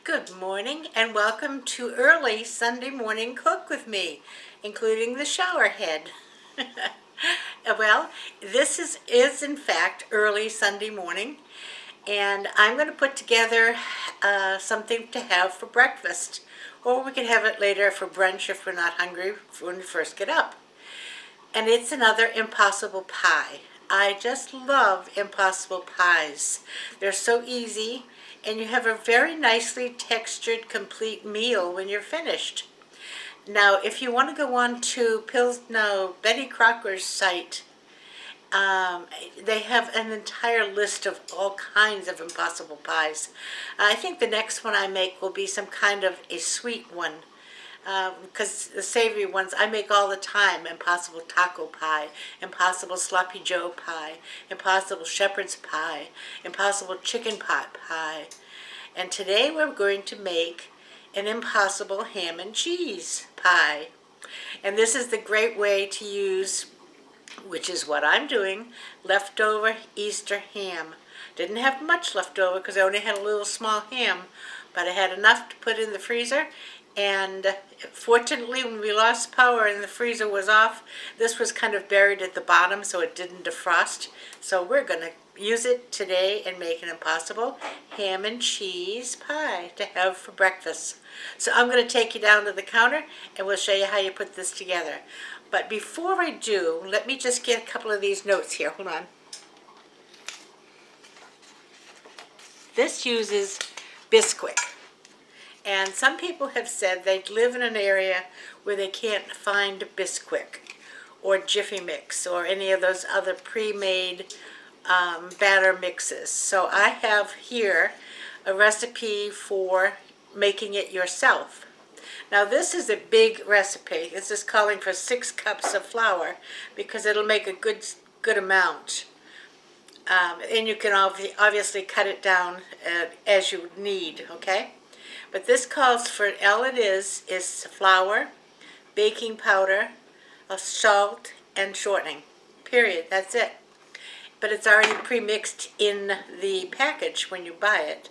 Good morning and welcome to early Sunday morning cook with me, including the shower head. Well, this is in fact early Sunday morning, and I'm going to put together something to have for breakfast, or we can have it later for brunch if we're not hungry when we first get up. And it's another impossible pie. I just love impossible pies. They're so easy, and you have a very nicely textured, complete meal when you're finished. Now, if you want to go on to Betty Crocker's site, they have an entire list of all kinds of impossible pies. I think the next one I make will be some kind of a sweet one, because the savory ones I make all the time: impossible taco pie, impossible sloppy joe pie, impossible shepherd's pie, impossible chicken pot pie. And today we're going to make an impossible ham and cheese pie. And this is the great way to use, which is what I'm doing, leftover Easter ham. Didn't have much left over because I only had a little small ham, but I had enough to put in the freezer. And fortunately, when we lost power and the freezer was off, this was kind of buried at the bottom so it didn't defrost. So we're going to use it today and make an impossible ham and cheese pie to have for breakfast. So I'm going to take you down to the counter and we'll show you how you put this together. But before I do, let me just get a couple of these notes here. Hold on. This uses Bisquick. And some people have said they live in an area where they can't find Bisquick or Jiffy Mix or any of those other pre-made batter mixes. So I have here a recipe for making it yourself. Now this is a big recipe. This is calling for 6 cups of flour because it'll make a good amount. And you can obviously cut it down as you need, okay? But this calls for, all it is flour, baking powder, salt, and shortening. Period. That's it. But it's already pre-mixed in the package when you buy it.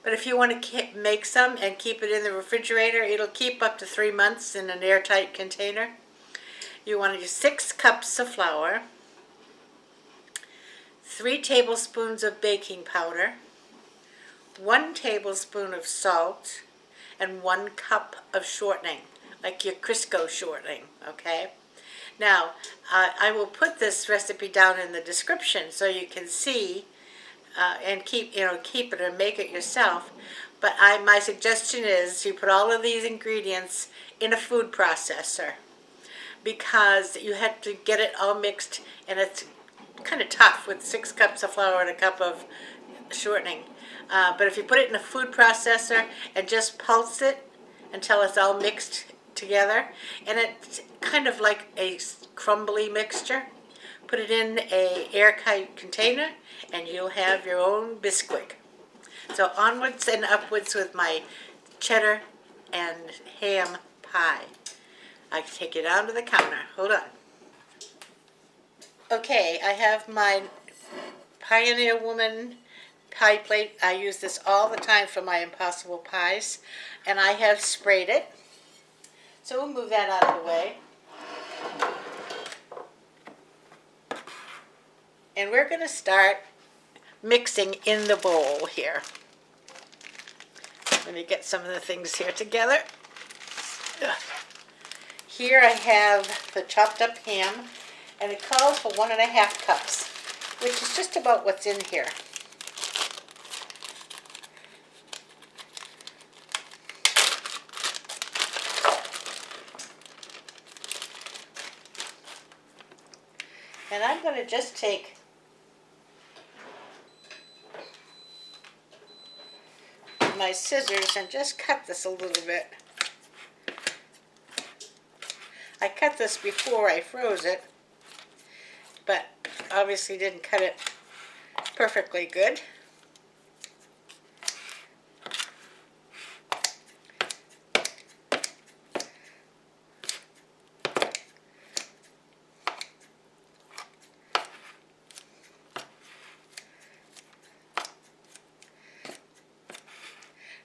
But if you want to make some and keep it in the refrigerator, it'll keep up to 3 months in an airtight container. You want to use 6 cups of flour, 3 tablespoons of baking powder, 1 tablespoon of salt, and 1 cup of shortening, like your Crisco shortening, okay? Now, I will put this recipe down in the description so you can see and keep it or make it yourself. But my suggestion is you put all of these ingredients in a food processor because you have to get it all mixed, and it's kind of tough with 6 cups of flour and a cup of shortening. But if you put it in a food processor and just pulse it until it's all mixed together, and it's kind of like a crumbly mixture, put it in a airtight container and you'll have your own Bisquick. So onwards and upwards with my cheddar and ham pie. I can take you down to the counter. Hold on. Okay, I have my Pioneer Woman pie plate. I use this all the time for my impossible pies, and I have sprayed it. So we'll move that out of the way. And we're going to start mixing in the bowl here. Let me get some of the things here together. Here I have the chopped up ham, and it calls for 1.5 cups, which is just about what's in here. And I'm going to just take my scissors and just cut this a little bit. I cut this before I froze it, but obviously didn't cut it perfectly good.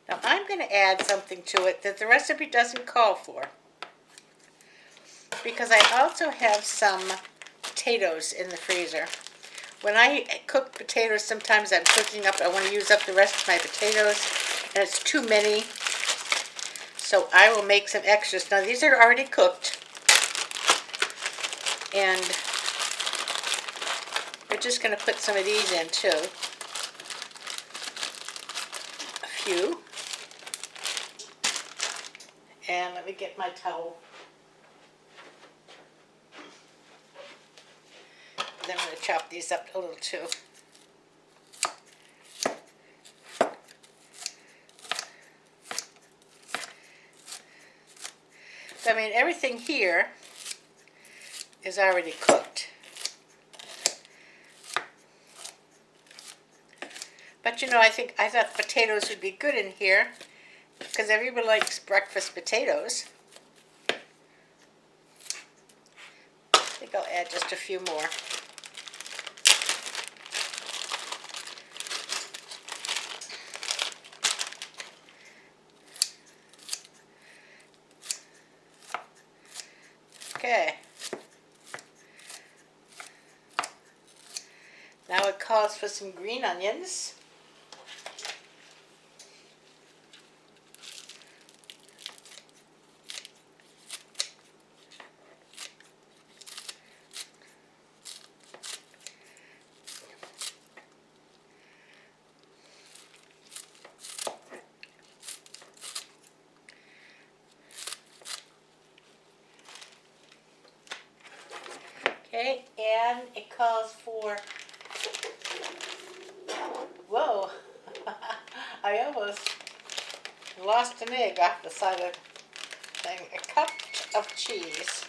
Now I'm going to add something to it that the recipe doesn't call for, because I also have some potatoes in the freezer. When I cook potatoes, sometimes I'm cooking up, I want to use up the rest of my potatoes, and it's too many, so I will make some extras. Now these are already cooked, and we're just going to put some of these in too. A few. And let me get my towel. Then I'm going to chop these up a little too. So, I mean, everything here is already cooked. But you know, I thought potatoes would be good in here because everybody likes breakfast potatoes. I think I'll add just a few more. Okay. Now it calls for some green onions. Okay, and it calls for, whoa, I almost lost an egg off the side of the thing. A cup of cheese.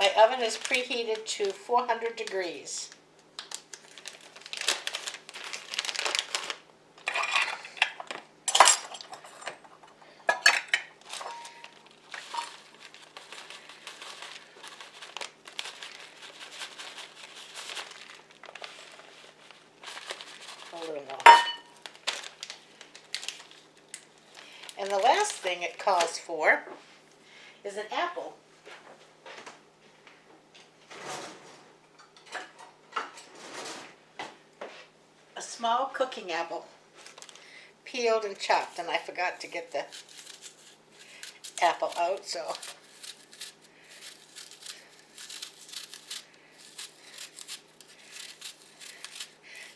My oven is preheated to 400 degrees. A little more. And the last thing it calls for is an apple. A small cooking apple, peeled and chopped, and I forgot to get the apple out, so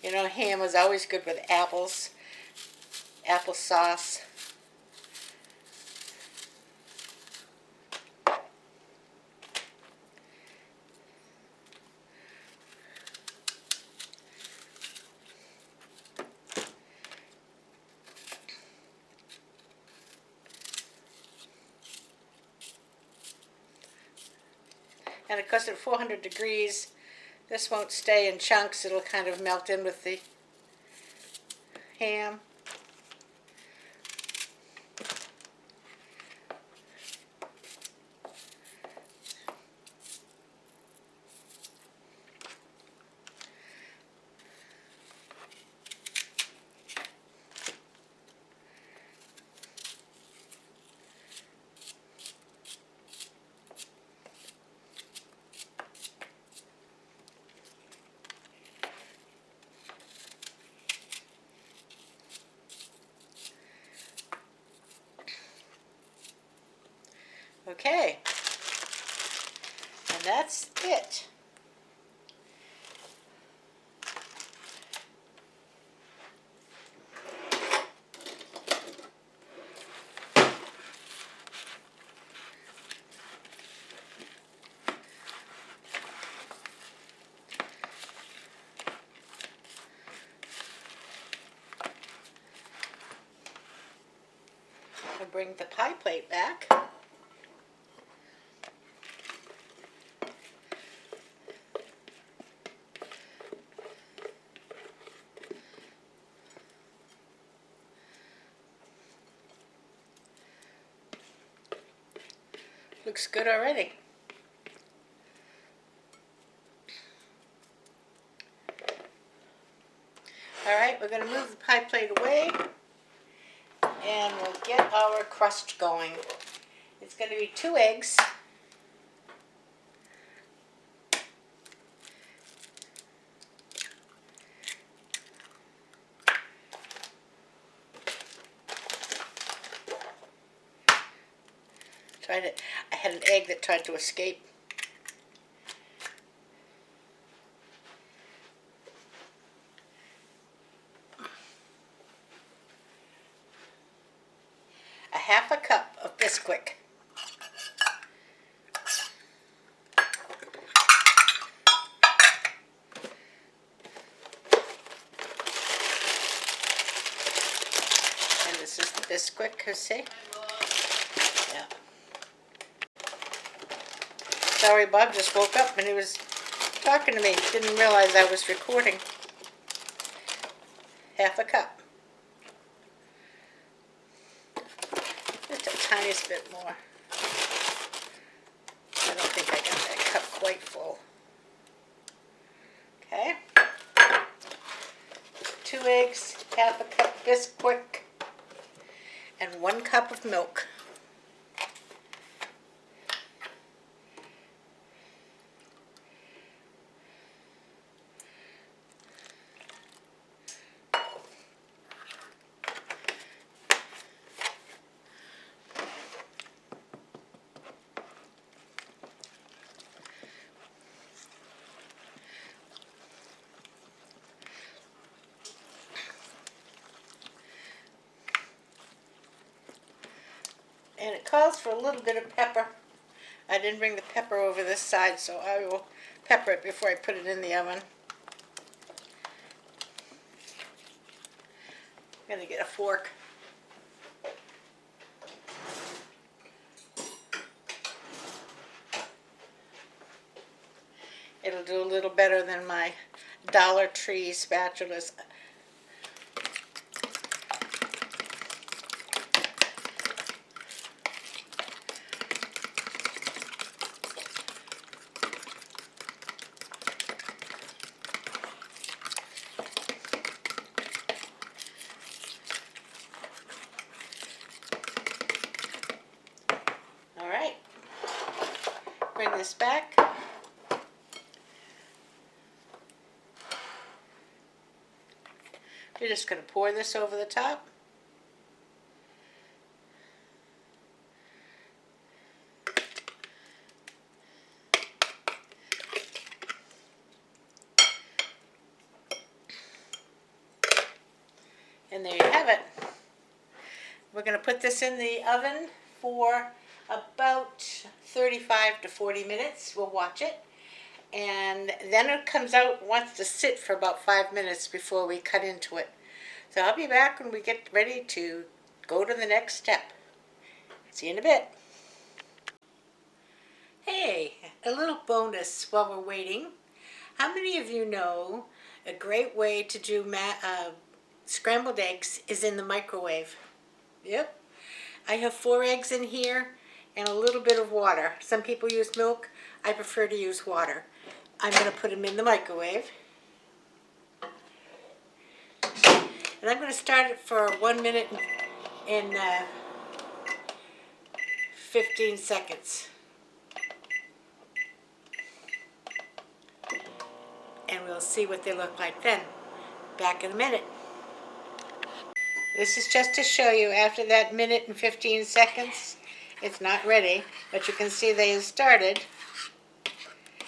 you know, ham is always good with apples, applesauce. And of course at 400 degrees, this won't stay in chunks, it'll kind of melt in with the ham. Okay, and that's it. I'll bring the pie plate back. Looks good already. All right, we're going to move the pie plate away. And we'll get our crust going. It's going to be 2 eggs. I had an egg that tried to escape. A half a cup of Bisquick. And this is the Bisquick, you see? Yeah. Sorry, Bob just woke up and he was talking to me. Didn't realize I was recording. Half a cup. Just a tiniest bit more. I don't think I got that cup quite full. Okay. 2 eggs, half a cup Bisquick, and 1 cup of milk. And it calls for a little bit of pepper. I didn't bring the pepper over this side, so I will pepper it before I put it in the oven. I'm going to get a fork. It'll do a little better than my Dollar Tree spatulas. All right, bring this back. You're just going to pour this over the top. And there you have it. We're going to put this in the oven for about 35 to 40 minutes. We'll watch it. And then it comes out, wants to sit for about 5 minutes before we cut into it. So I'll be back when we get ready to go to the next step. See you in a bit. Hey, a little bonus while we're waiting. How many of you know a great way to do scrambled eggs is in the microwave? Yep. I have 4 eggs in here and a little bit of water. Some people use milk. I prefer to use water. I'm going to put them in the microwave. And I'm going to start it for 1 minute and 15 seconds. And we'll see what they look like then. Back in a minute. This is just to show you after that minute and 15 seconds, it's not ready, but you can see they have started.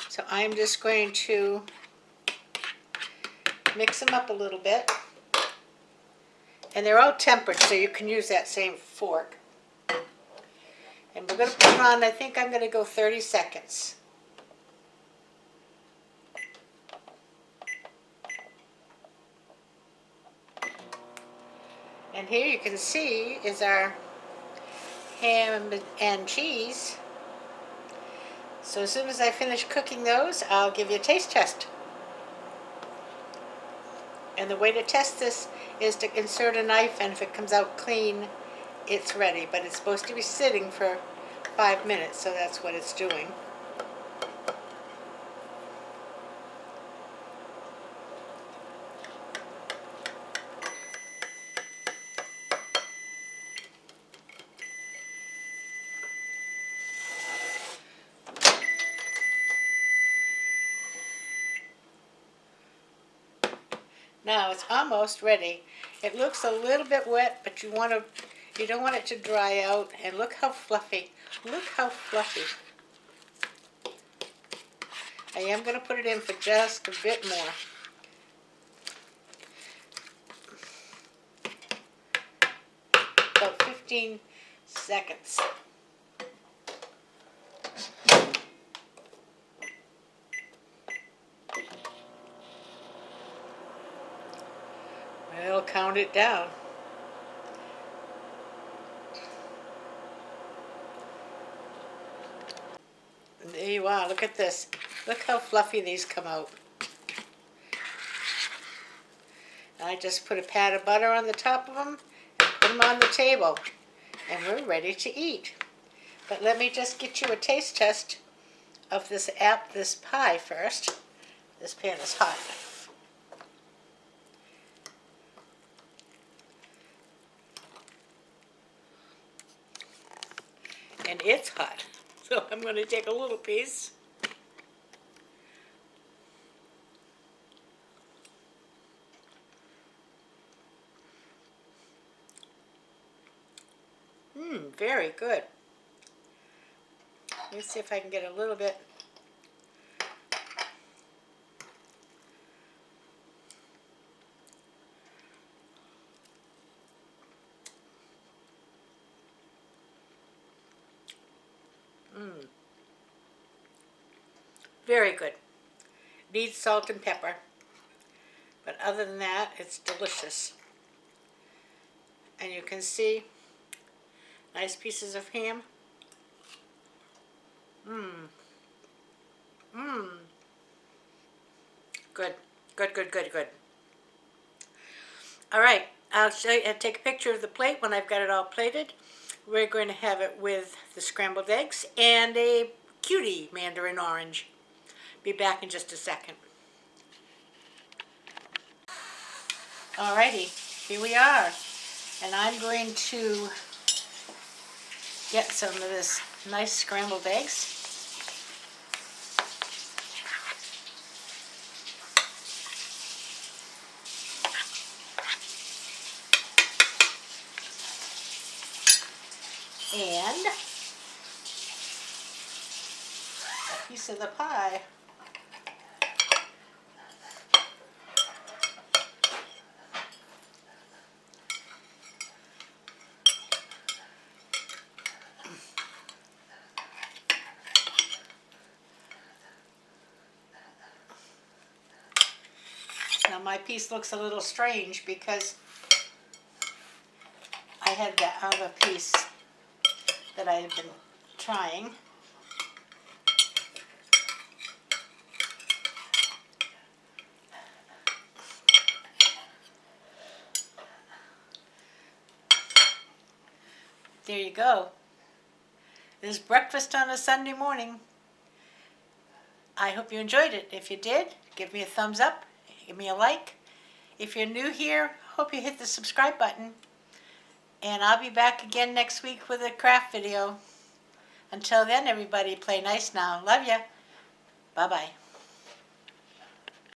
So I'm just going to mix them up a little bit. And they're all tempered, so you can use that same fork. And we're going to put it on, I think I'm going to go 30 seconds. And here you can see is our ham and cheese. So as soon as I finish cooking those, I'll give you a taste test. And the way to test this is to insert a knife, and if it comes out clean, it's ready. But it's supposed to be sitting for 5 minutes, so that's what it's doing. Now it's almost ready. It looks a little bit wet, but you don't want it to dry out. And look how fluffy. Look how fluffy. I am going to put it in for just a bit more. About 15 seconds. I'll count it down. And there you are. Look at this. Look how fluffy these come out. I just put a pat of butter on the top of them and put them on the table. And we're ready to eat. But let me just get you a taste test of this pie first. This pan is hot. And it's hot. So I'm going to take a little piece. Very good. Let me see if I can get a little bit. Very good. Needs salt and pepper. But other than that, it's delicious. And you can see nice pieces of ham. Good. Good, good, good, good. All right. I'll take a picture of the plate when I've got it all plated. We're going to have it with the scrambled eggs and a cutie mandarin orange. Be back in just a second. Alrighty, here we are. And I'm going to get some of this nice scrambled eggs. And a piece of the pie. Now my piece looks a little strange because I had that other piece that I had been trying. There you go. This is breakfast on a Sunday morning. I hope you enjoyed it. If you did, give me a thumbs up. Give me a like. If you're new here, hope you hit the subscribe button. And I'll be back again next week with a craft video. Until then, everybody, play nice now. Love ya. Bye-bye.